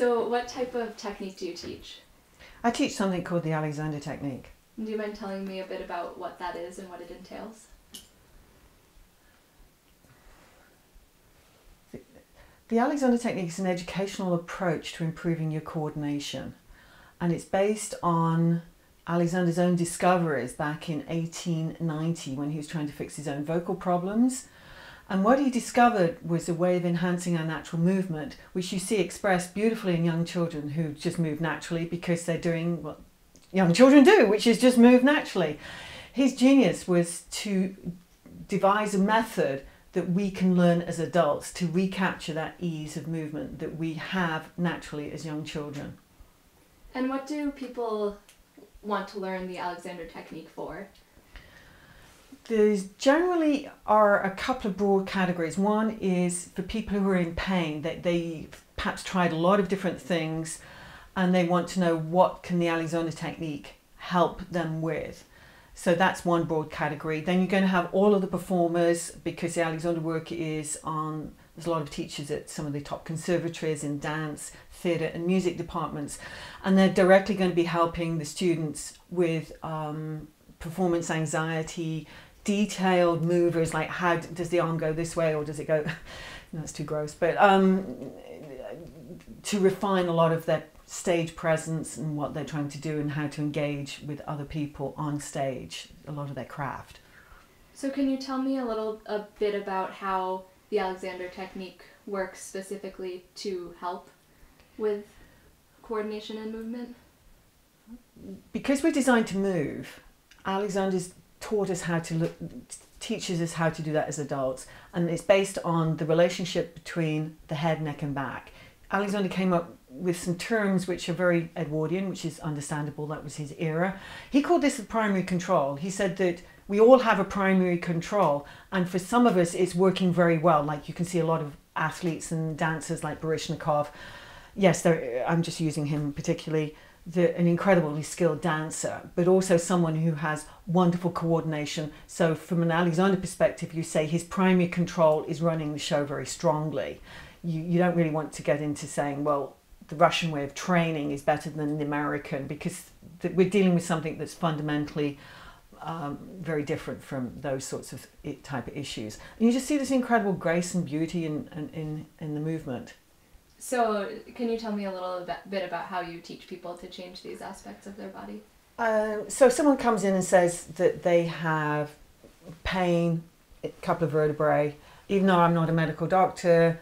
So what type of technique do you teach? I teach something called the Alexander technique. Do you mind telling me a bit about what that is and what it entails? The Alexander technique is an educational approach to improving your coordination, and it's based on Alexander's own discoveries back in 1890 when he was trying to fix his own vocal problems. And what he discovered was a way of enhancing our natural movement, which you see expressed beautifully in young children who just move naturally because they're doing what young children do, which is just move naturally. His genius was to devise a method that we can learn as adults to recapture that ease of movement that we have naturally as young children. And what do people want to learn the Alexander technique for? There generally are a couple of broad categories. One is for people who are in pain, that they perhaps tried a lot of different things and they want to know what can the Alexander technique help them with. So that's one broad category. Then you're going to have all of the performers, because the Alexander work is on, there's a lot of teachers at some of the top conservatories in dance, theatre and music departments, and they're directly going to be helping the students with performance anxiety, detailed movers, like how does the arm go this way or does it go, no, that's too gross, but to refine a lot of their stage presence and what they're trying to do and how to engage with other people on stage, a lot of their craft. So can you tell me a bit about how the Alexander technique works specifically to help with coordination and movement? Because we're designed to move, Alexander's taught us how to look, teaches us how to do that as adults, and it's based on the relationship between the head, neck and back. Alexander came up with some terms which are very Edwardian, which is understandable, that was his era. He called this the primary control. He said that we all have a primary control, and for some of us it's working very well. Like you can see a lot of athletes and dancers like Baryshnikov. Yes, I'm just using him particularly, an incredibly skilled dancer, but also someone who has wonderful coordination. So from an Alexander perspective, you say his primary control is running the show very strongly. You don't really want to get into saying, well, the Russian way of training is better than the American, because we're dealing with something that's fundamentally very different from those sorts of type of issues. And you just see this incredible grace and beauty in the movement. So can you tell me a little bit about how you teach people to change these aspects of their body? So someone comes in and says that they have pain, a couple of vertebrae. Even though I'm not a medical doctor,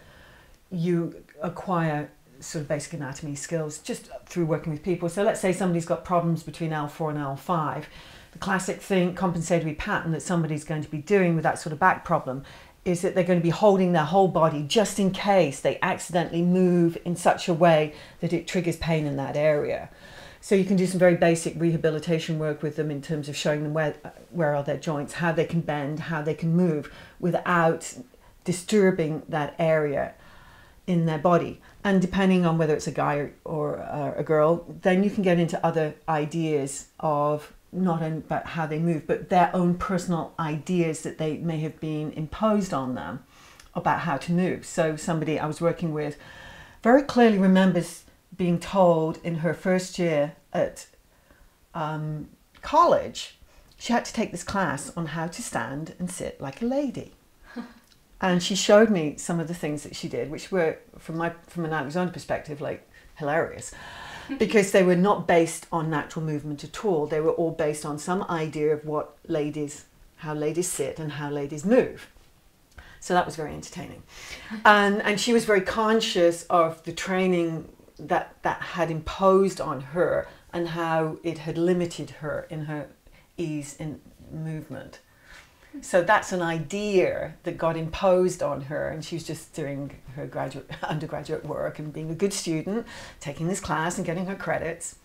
you acquire sort of basic anatomy skills just through working with people. So let's say somebody's got problems between L4 and L5. The classic thing, compensatory pattern that somebody's going to be doing with that sort of back problem is that they're going to be holding their whole body just in case they accidentally move in such a way that it triggers pain in that area. So you can do some very basic rehabilitation work with them in terms of showing them where are their joints, how they can bend, how they can move without disturbing that area in their body. And depending on whether it's a guy or a girl, then you can get into other ideas of not only about how they move, but their own personal ideas that they may have been imposed on them about how to move. So somebody I was working with very clearly remembers being told in her first year at college, she had to take this class on how to stand and sit like a lady. And she showed me some of the things that she did, which were, from an Alexander perspective, like hilarious, because they were not based on natural movement at all. They were all based on some idea of how ladies sit and how ladies move. So that was very entertaining. And she was very conscious of the training that had imposed on her and how it had limited her in her ease in movement. So that's an idea that got imposed on her, and she was just doing her undergraduate work and being a good student, taking this class and getting her credits,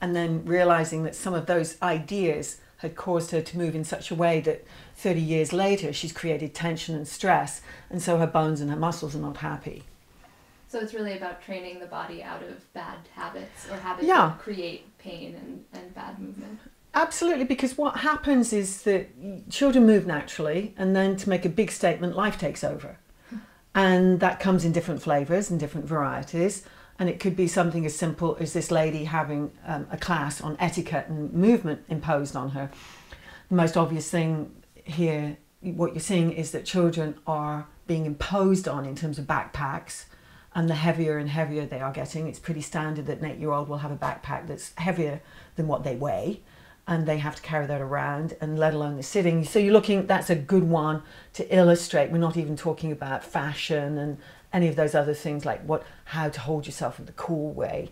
and then realizing that some of those ideas had caused her to move in such a way that 30 years later she's created tension and stress, and so her bones and her muscles are not happy. So it's really about training the body out of bad habits or habits that create pain and bad movement. Absolutely, because what happens is that children move naturally, and then to make a big statement, life takes over. And that comes in different flavours and different varieties. And it could be something as simple as this lady having a class on etiquette and movement imposed on her. The most obvious thing here, what you're seeing, is that children are being imposed on in terms of backpacks, and the heavier and heavier they are getting. It's pretty standard that an 8-year-old will have a backpack that's heavier than what they weigh, and they have to carry that around, and let alone the sitting. So you're looking, that's a good one to illustrate. We're not even talking about fashion and any of those other things like how to hold yourself in the cool way.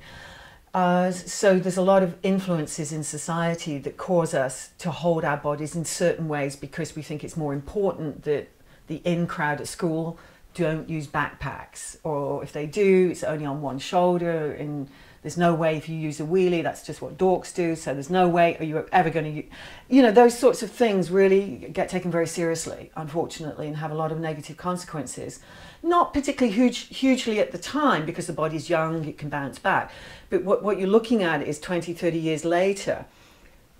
So there's a lot of influences in society that cause us to hold our bodies in certain ways because we think it's more important that the in crowd at school don't use backpacks, or if they do, it's only on one shoulder, and there's no way if you use a wheelie, that's just what dorks do, so there's no way are you ever going to, you know, those sorts of things really get taken very seriously, unfortunately, and have a lot of negative consequences. Not particularly hugely at the time, because the body's young, it can bounce back, but what you're looking at is 20, 30 years later,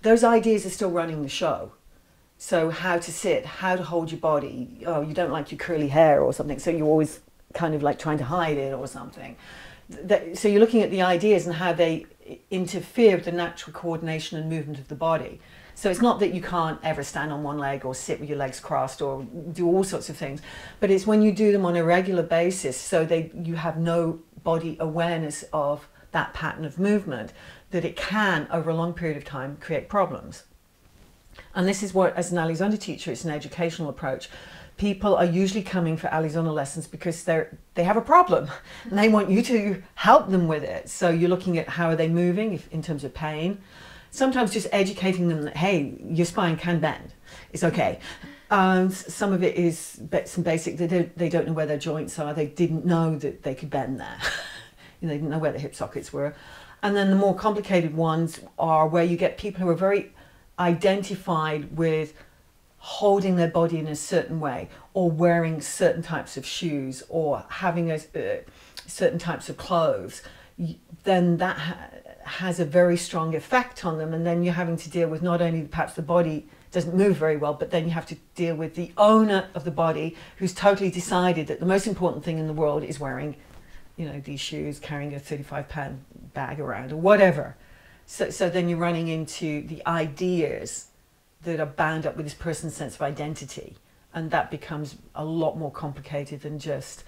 those ideas are still running the show. So how to sit, how to hold your body. Oh, you don't like your curly hair or something, so you're always kind of like trying to hide it or something. So you're looking at the ideas and how they interfere with the natural coordination and movement of the body. So it's not that you can't ever stand on one leg or sit with your legs crossed or do all sorts of things, but it's when you do them on a regular basis, so you have no body awareness of that pattern of movement, that it can, over a long period of time, create problems. And this is what, as an Alizonde teacher, it's an educational approach. People are usually coming for Alizonde lessons because they have a problem and they want you to help them with it. So you're looking at how are they moving in terms of pain. Sometimes just educating them that, hey, your spine can bend. It's okay. Some of it is some basic, they don't know where their joints are. They didn't know that they could bend there. They didn't know where the hip sockets were. And then the more complicated ones are where you get people who are very identified with holding their body in a certain way, or wearing certain types of shoes, or having certain types of clothes, then that has a very strong effect on them. And then you're having to deal with not only perhaps the body doesn't move very well, but then you have to deal with the owner of the body who's totally decided that the most important thing in the world is wearing, you know, these shoes, carrying a 35-pound bag around or whatever. So then you're running into the ideas that are bound up with this person's sense of identity, and that becomes a lot more complicated than just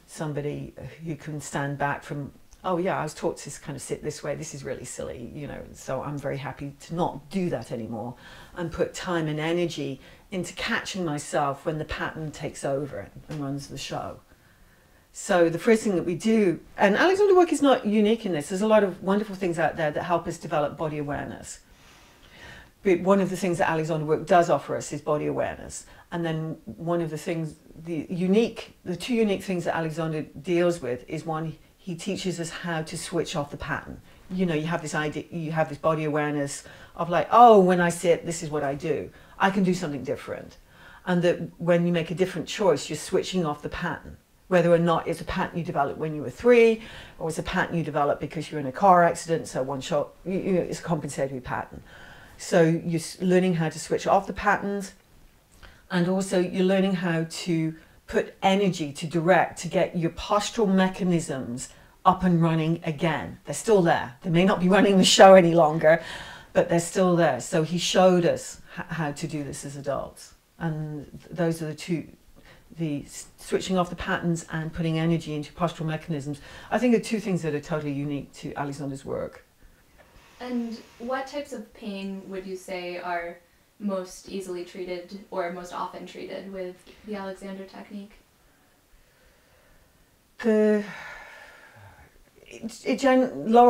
somebody who can stand back from, oh yeah, I was taught to kind of sit this way, this is really silly, you know, so I'm very happy to not do that anymore and put time and energy into catching myself when the pattern takes over and runs the show. So the first thing that we do, and Alizonde work is not unique in this, there's a lot of wonderful things out there that help us develop body awareness. But one of the things that Alizonde work does offer us is body awareness. And then one of the things, the two unique things that Alizonde deals with is, one, he teaches us how to switch off the pattern. You know, you have this idea, you have this body awareness of like, oh, when I sit, this is what I do. I can do something different. And that when you make a different choice, you're switching off the pattern. Whether or not it's a pattern you developed when you were 3, or it's a pattern you developed because you're in a car accident, so one shot, it's a compensatory pattern. So you're learning how to switch off the patterns, and also you're learning how to put energy to direct, to get your postural mechanisms up and running again. They're still there. They may not be running the show any longer, but they're still there. So he showed us how to do this as adults. And those are the two, the switching off the patterns and putting energy into postural mechanisms, I think are two things that are totally unique to Alizonde's work. And what types of pain would you say are most easily treated or most often treated with the Alexander technique? Lower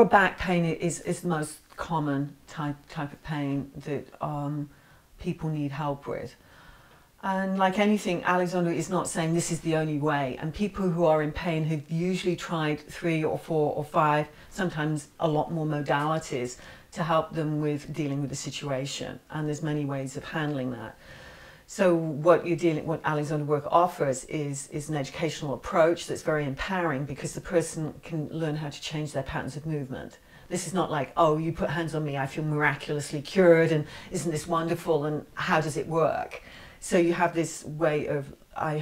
back pain is the most common type of pain that people need help with. And like anything, Alizonde is not saying this is the only way. And people who are in pain have usually tried 3 or 4 or 5, sometimes a lot more modalities to help them with dealing with the situation. And there's many ways of handling that. So what Alizonde work offers is an educational approach that's very empowering, because the person can learn how to change their patterns of movement. This is not like, oh, you put hands on me, I feel miraculously cured, and isn't this wonderful, and how does it work? So you have this way of, I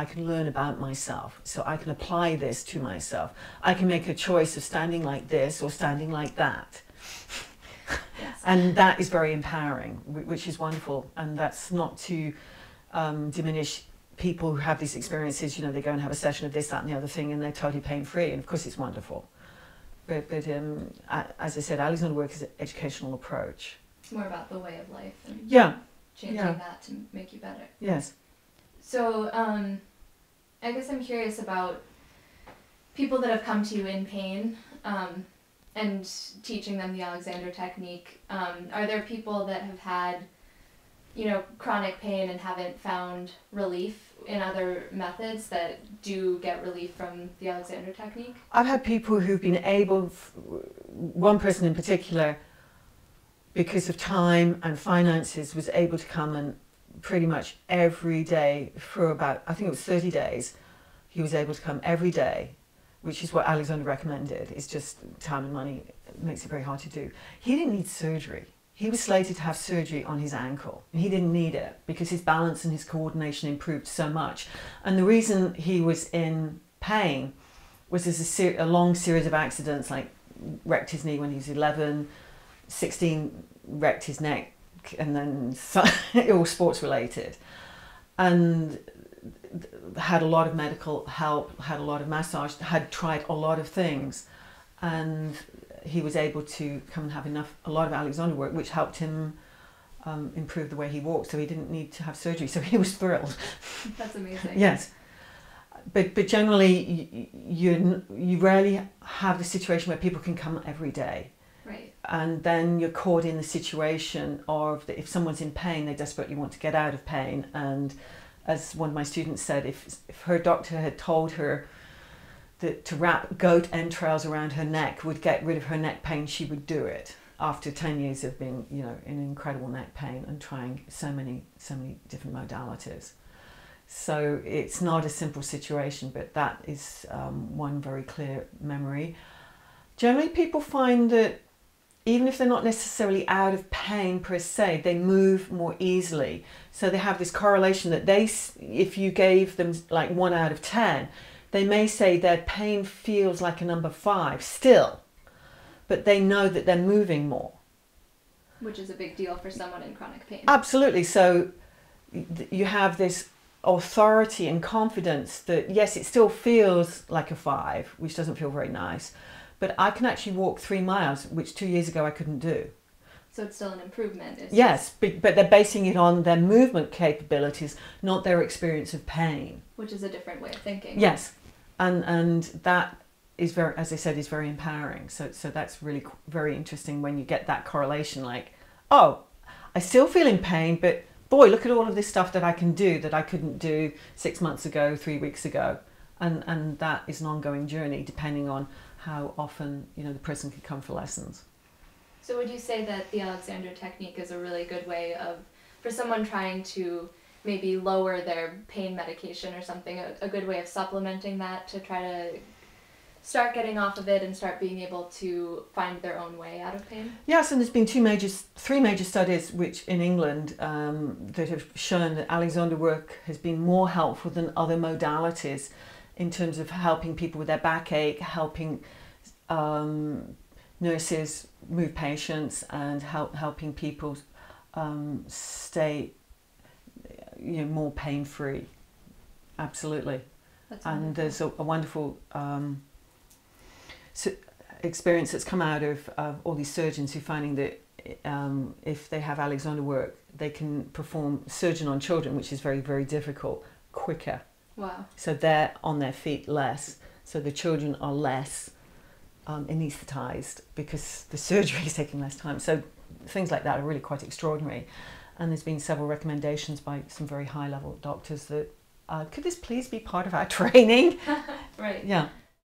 can learn about myself, so I can apply this to myself. I can make a choice of standing like this or standing like that. Yes. And that is very empowering, which is wonderful. And that's not to diminish people who have these experiences. You know, they go and have a session of this, that, and the other thing, and they're totally pain-free. And of course, it's wonderful. But as I said, Alexander work is an educational approach. It's more about the way of life and changing that to make you better. Yes. So, I guess I'm curious about people that have come to you in pain, and teaching them the Alexander technique. Are there people that have had, you know, chronic pain and haven't found relief in other methods that do get relief from the Alexander technique? I've had people who've been able, one person in particular, because of time and finances, was able to come and pretty much every day for about, I think it was 30 days, he was able to come every day, which is what Alexander recommended. It's just time and money makes it very hard to do. He didn't need surgery. He was slated to have surgery on his ankle, and he didn't need it because his balance and his coordination improved so much. And the reason he was in pain was there's a long series of accidents, like wrecked his knee when he was 11, 16 wrecked his neck, and then all sports related, and had a lot of medical help, had a lot of massage, had tried a lot of things, and he was able to come and have a lot of Alexander work, which helped him improve the way he walked, so he didn't need to have surgery. So he was thrilled. That's amazing. Yes. But generally, you rarely have the situation where people can come every day. Right. And then you're caught in the situation of if someone's in pain, they desperately want to get out of pain. And as one of my students said, if her doctor had told her that to wrap goat entrails around her neck would get rid of her neck pain, she would do it. After 10 years of being, you know, in incredible neck pain and trying so many different modalities. So it's not a simple situation, but that is one very clear memory. Generally, people find that even if they're not necessarily out of pain per se, they move more easily. So they have this correlation that if you gave them like 1 out of 10, they may say their pain feels like a number 5 still, but they know that they're moving more. Which is a big deal for someone in chronic pain. Absolutely. So you have this authority and confidence that, yes, it still feels like a 5, which doesn't feel very nice, but I can actually walk 3 miles, which 2 years ago I couldn't do. So it's still an improvement. Yes, but they're basing it on their movement capabilities, not their experience of pain. Which is a different way of thinking. Yes, and that is very, as I said, is very empowering. So that's really very interesting when you get that correlation, like, oh, I still feel in pain, but boy, look at all of this stuff that I can do that I couldn't do 6 months ago, 3 weeks ago. And that is an ongoing journey depending on how often, you know, the person can come for lessons. So would you say that the Alexander technique is a really good way for someone trying to maybe lower their pain medication or something, a good way of supplementing that to try to start getting off of it and start being able to find their own way out of pain? Yes, and there's been 3 major studies which in England that have shown that Alexander work has been more helpful than other modalities in terms of helping people with their backache, helping nurses move patients, and helping people stay, you know, more pain-free. Absolutely. And there's a wonderful experience that's come out of all these surgeons who are finding that if they have Alexander work, they can perform surgery on children, which is very, very difficult, quicker. Wow. So they're on their feet less, so the children are less anaesthetized because the surgery is taking less time. So things like that are really quite extraordinary. And there's been several recommendations by some very high-level doctors that could this please be part of our training? Right. Yeah.